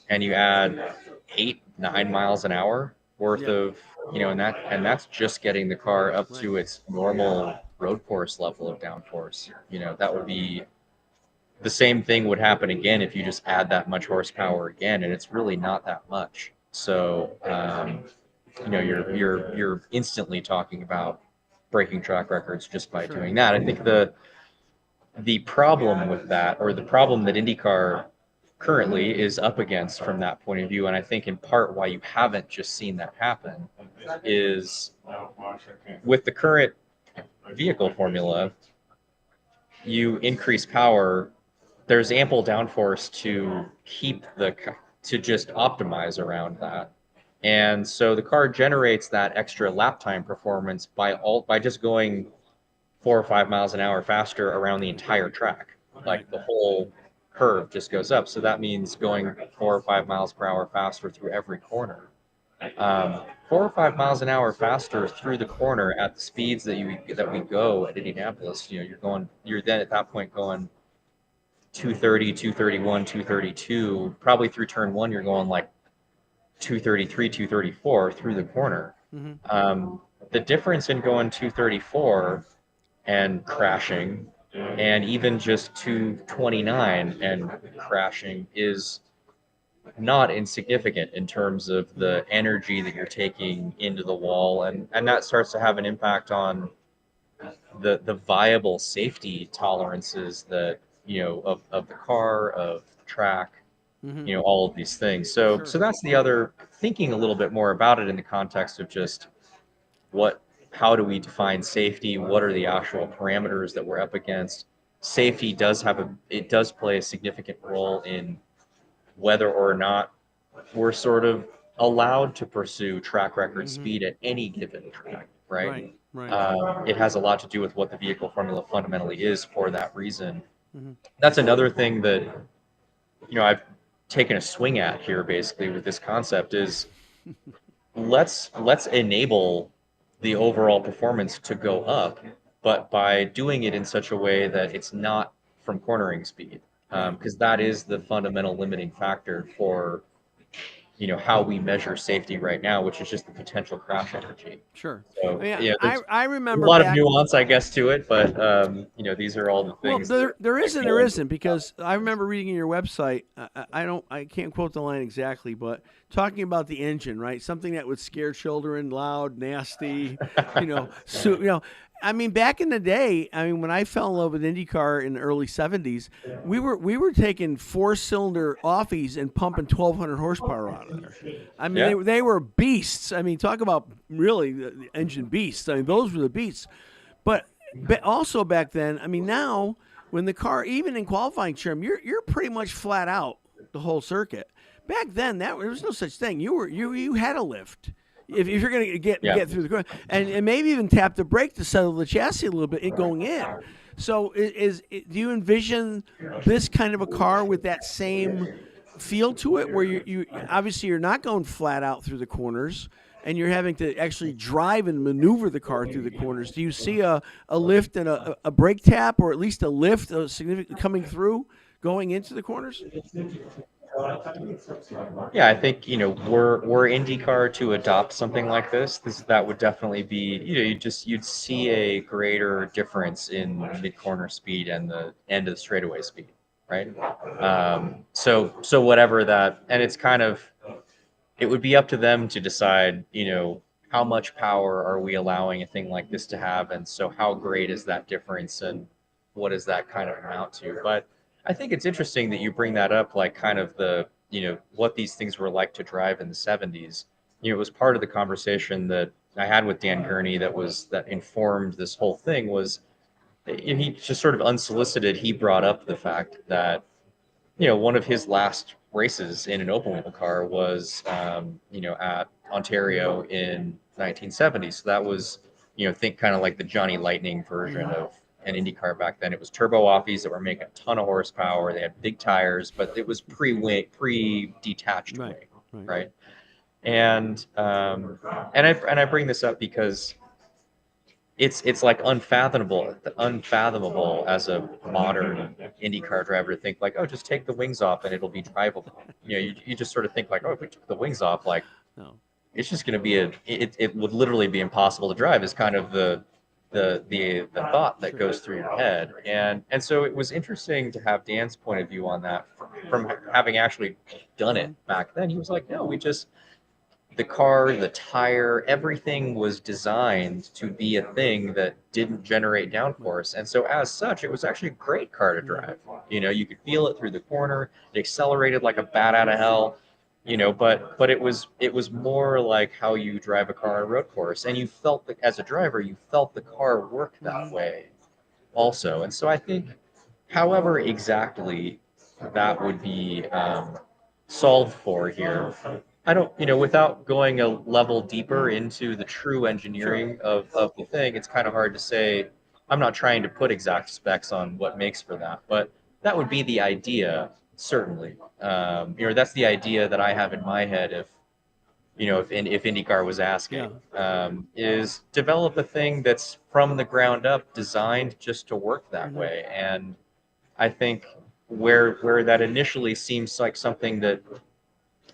and you add 8-9 miles an hour worth of, and that's just getting the car up to its normal road course level of downforce. That would be the same thing would happen again if you just add that much horsepower again, and it's really not that much. So, you're instantly talking about breaking track records just by doing that. I think the problem with that, or the problem that IndyCar currently is up against from that point of view, and I think in part why you haven't just seen that happen, is with the current vehicle formula, you increase power, there's ample downforce to just optimize around that. And so the car generates that extra lap time performance by just going 4 or 5 miles an hour faster around the entire track. Like, the whole curve just goes up. So that means going 4 or 5 miles per hour faster through every corner. 4 or 5 miles an hour faster through the corner at the speeds that we go at Indianapolis. You're then at that point going 230, 231, 232. Probably through turn 1, you're going like 233, 234 through the corner. The difference in going 234 and crashing, and even just 229 and crashing, is not insignificant in terms of the energy that you're taking into the wall, and that starts to have an impact on the viable safety tolerances that of the car, of the track, all of these things. So that's the other, thinking a little bit more about it in the context of just how do we define safety? What are the actual parameters that we're up against? Safety does play a significant role in whether or not we're sort of allowed to pursue track record speed at any given track, right? Right. It has a lot to do with what the vehicle formula fundamentally is for that reason. That's another thing that I've taken a swing at here, basically, with this concept, is let's enable the overall performance to go up, but by doing it in such a way that it's not from cornering speed, because that is the fundamental limiting factor for how we measure safety right now, which is just the potential crash energy. Sure. So, I remember a lot of nuance, I guess, to it, but these are all the things. Well, there isn't, because I remember reading in your website. I can't quote the line exactly, but talking about the engine, right? Something that would scare children, loud, nasty, I mean, back in the day, when I fell in love with IndyCar in the early 70s, we were taking 4-cylinder offies and pumping 1,200 horsepower out of there. I mean, they were beasts. I mean, talk about really the engine beasts. I mean, those were the beasts. But also back then, now when the car, even in qualifying trim, you're pretty much flat out the whole circuit. Back then, there was no such thing. You had a lift. If you're going to get through the car, and maybe even tap the brake to settle the chassis a little bit going in. So do you envision this kind of a car with that same feel to it where you obviously you're not going flat out through the corners and you're having to actually drive and maneuver the car through the corners? Do you see a lift and a brake tap, or at least a lift significant coming through going into the corners? Yeah, I think, were IndyCar to adopt something like that would definitely be, you'd see a greater difference in mid corner speed and the end of the straightaway speed, right? So whatever that, and it would be up to them to decide, how much power are we allowing a thing like this to have, and so how great is that difference, and what does that kind of amount to? But I think it's interesting that you bring that up, like kind of what these things were like to drive in the 70s. It was part of the conversation that I had with Dan Gurney that informed this whole thing. Was he just sort of unsolicited, he brought up the fact that, one of his last races in an open wheel car was, at Ontario in 1970. So that was, think kind of like the Johnny Lightning version of an IndyCar back then. It was turbo offies that were making a ton of horsepower. They had big tires, but it was pre-detached wing, right? And I bring this up because it's like unfathomable as a modern IndyCar driver to think like, oh, just take the wings off and it'll be drivable. You just sort of think like, oh, if we took the wings off, like, No. it's just going to be it would literally be impossible to drive. Is kind of the thought that goes through your head. And so it was interesting to have Dan's point of view on that from having actually done it back then. He was like, no, the car, the tire, everything was designed to be a thing that didn't generate downforce. And so as such, it was actually a great car to drive. You could feel it through the corner. It accelerated like a bat out of hell. But it was more like how you drive a car on a road course, and you felt as a driver, you felt the car work that way also. And so I think, however exactly that would be solved for here, I don't, without going a level deeper into the true engineering of the thing, it's kind of hard to say. I'm not trying to put exact specs on what makes for that, but that would be the idea. Certainly, that's the idea that I have in my head. If IndyCar was asking, is develop a thing that's from the ground up designed just to work that way. And I think where that initially seems like something that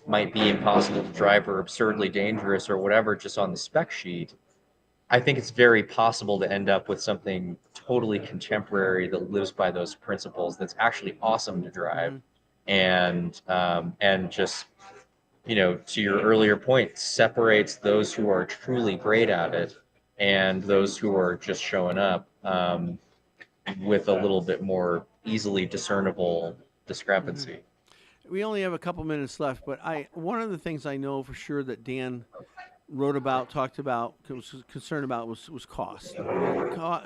might be impossible to drive or absurdly dangerous or whatever, just on the spec sheet, I think it's very possible to end up with something totally contemporary that lives by those principles. That's actually awesome to drive. And just, to your earlier point, separates those who are truly great at it and those who are just showing up with a little bit more easily discernible discrepancy. We only have a couple minutes left, but one of the things I know for sure that Dan wrote about, talked about, was concerned about was cost.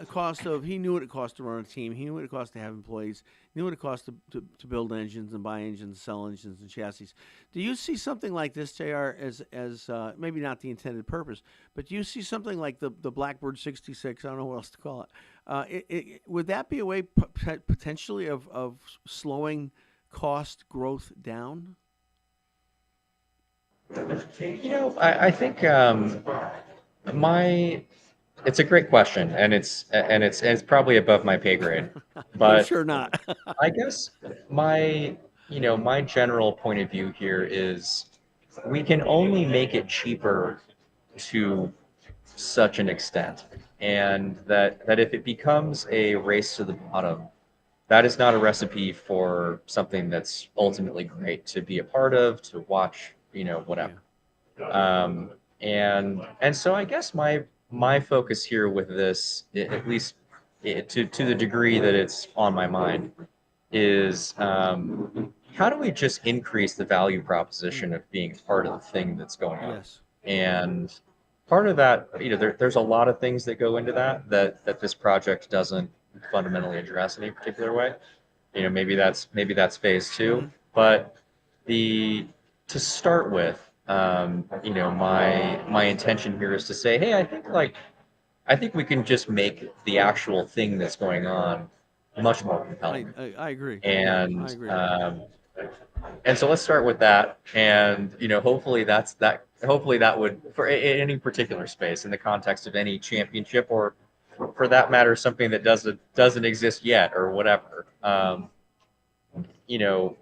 Cost of, he knew what it cost to run a team. He knew what it cost to have employees. He knew what it cost to build engines and buy engines, sell engines and chassis. Do you see something like this, JR, as maybe not the intended purpose, but do you see something like the BlackBird 66? I don't know what else to call it. Would that be a way potentially of slowing cost growth down? I think it's a great question, and it's probably above my pay grade, but I'm sure not. I guess my general point of view here is we can only make it cheaper to such an extent, and that if it becomes a race to the bottom, that is not a recipe for something that's ultimately great to be a part of, to watch, whatever. And so I guess my focus here with this, at least to the degree that it's on my mind, is how do we just increase the value proposition of being part of the thing that's going on? Yes. And part of that, there's a lot of things that go into that this project doesn't fundamentally address in any particular way. Maybe that's phase two, but to start with, my intention here is to say, hey, I think we can just make the actual thing that's going on much more compelling. I agree. And I agree. And so let's start with that. And, hopefully hopefully that would, for any particular space in the context of any championship, or for that matter, something that doesn't exist yet or whatever. You know,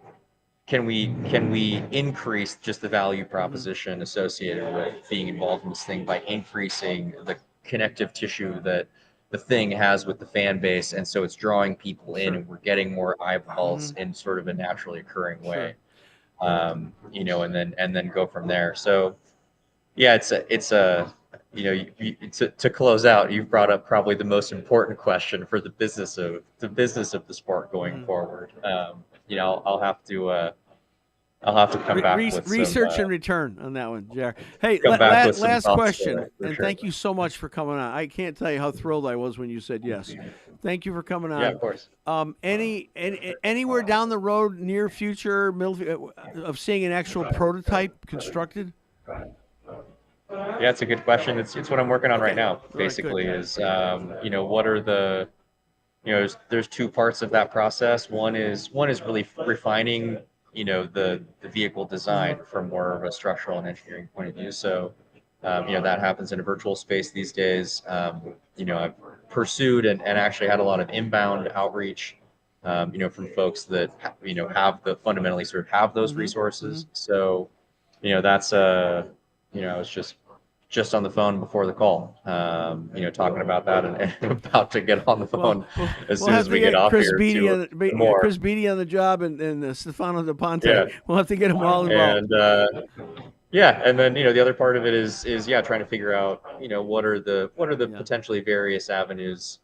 can we increase just the value proposition associated with being involved in this thing by increasing the connective tissue that the thing has with the fan base, and so it's drawing people in, and we're getting more eyeballs in sort of a naturally occurring way. And then go from there. So yeah, to close out, you've brought up probably the most important question for the business of the sport going forward. I'll have to come back with research some, and return on that one, Jared. Hey, with some last thoughts question, there, for and sure. thank you so much for coming on. I can't tell you how thrilled I was when you said yes. Thank you for coming on. Yeah, of course. Anywhere down the road, near future, middle of seeing an actual prototype constructed? Yeah, it's a good question. It's what I'm working on right now. Right, Basically, good. is what are the there's two parts of that process. One is really refining the vehicle design from more of a structural and engineering point of view. So that happens in a virtual space these days. I've pursued and actually had a lot of inbound outreach from folks that fundamentally sort of have those resources. So that's I was just on the phone before the call, talking about that, and about to get on the phone as soon as we get off Chris here. Chris Beatty on the job, and Stefano De Ponte. Yeah. We'll have to get them all involved. And and then the other part of it is trying to figure out what are the potentially various avenues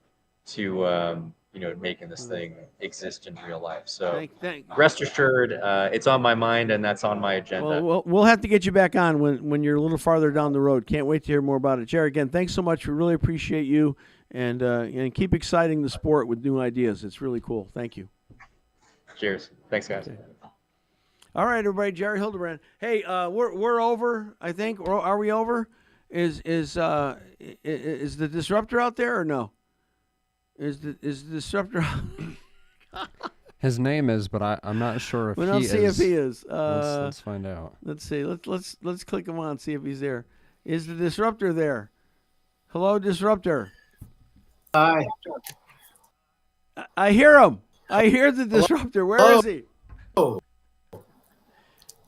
to making this thing exist in real life. So rest assured, it's on my mind, and that's on my agenda. Well, we'll have to get you back on when you're a little farther down the road. Can't wait to hear more about it. Jared, again, thanks so much. We really appreciate you, and keep exciting the sport with new ideas. It's really cool. Thank you. Cheers. Thanks, guys. Okay. All right, everybody. Jerry Hildebrand. Hey, we're over. I think. Are we over? Is the disruptor out there or no? Is the disruptor? His name is, but I'm not sure if we he don't is. see if he is. Let's find out. Let's see. Let's click him on, see if he's there. Is the disruptor there? Hello, disruptor. Hi. I hear him. I hear the disruptor. Where is he? Oh.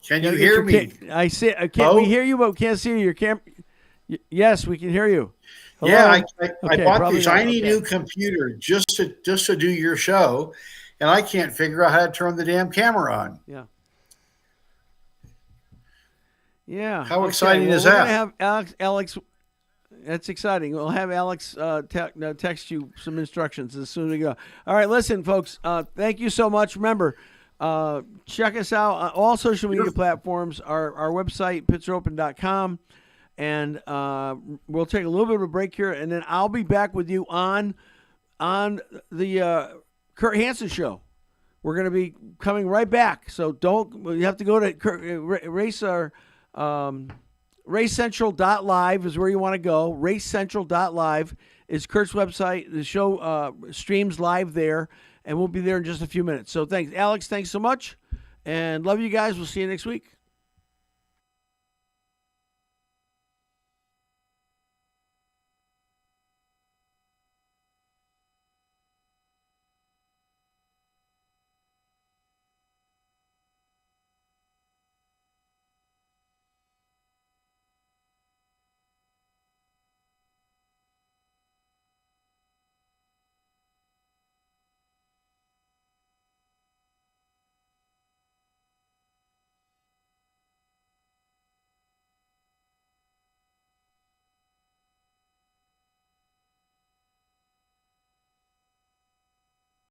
Can you hear me? I see. We hear you, but we can't see you. Your camera. Yes, we can hear you. Hello? Yeah, I Okay, bought probably the not. shiny Okay. new computer just to do your show, and I can't figure out how to turn the damn camera on. Yeah. Yeah. How exciting is we're that? gonna have Alex. That's exciting. We'll have Alex text you some instructions as soon as we go. All right, listen, folks. Thank you so much. Remember, check us out on all social media platforms. Our website, pitseropen.com. And we'll take a little bit of a break here, and then I'll be back with you on the Kurt Hansen show. We're going to be coming right back, so you have to go to racecentral.live is where you want to go. Racecentral.live is Kurt's website. The show streams live there, and we'll be there in just a few minutes. So thanks, Alex. Thanks so much, and love you guys. We'll see you next week.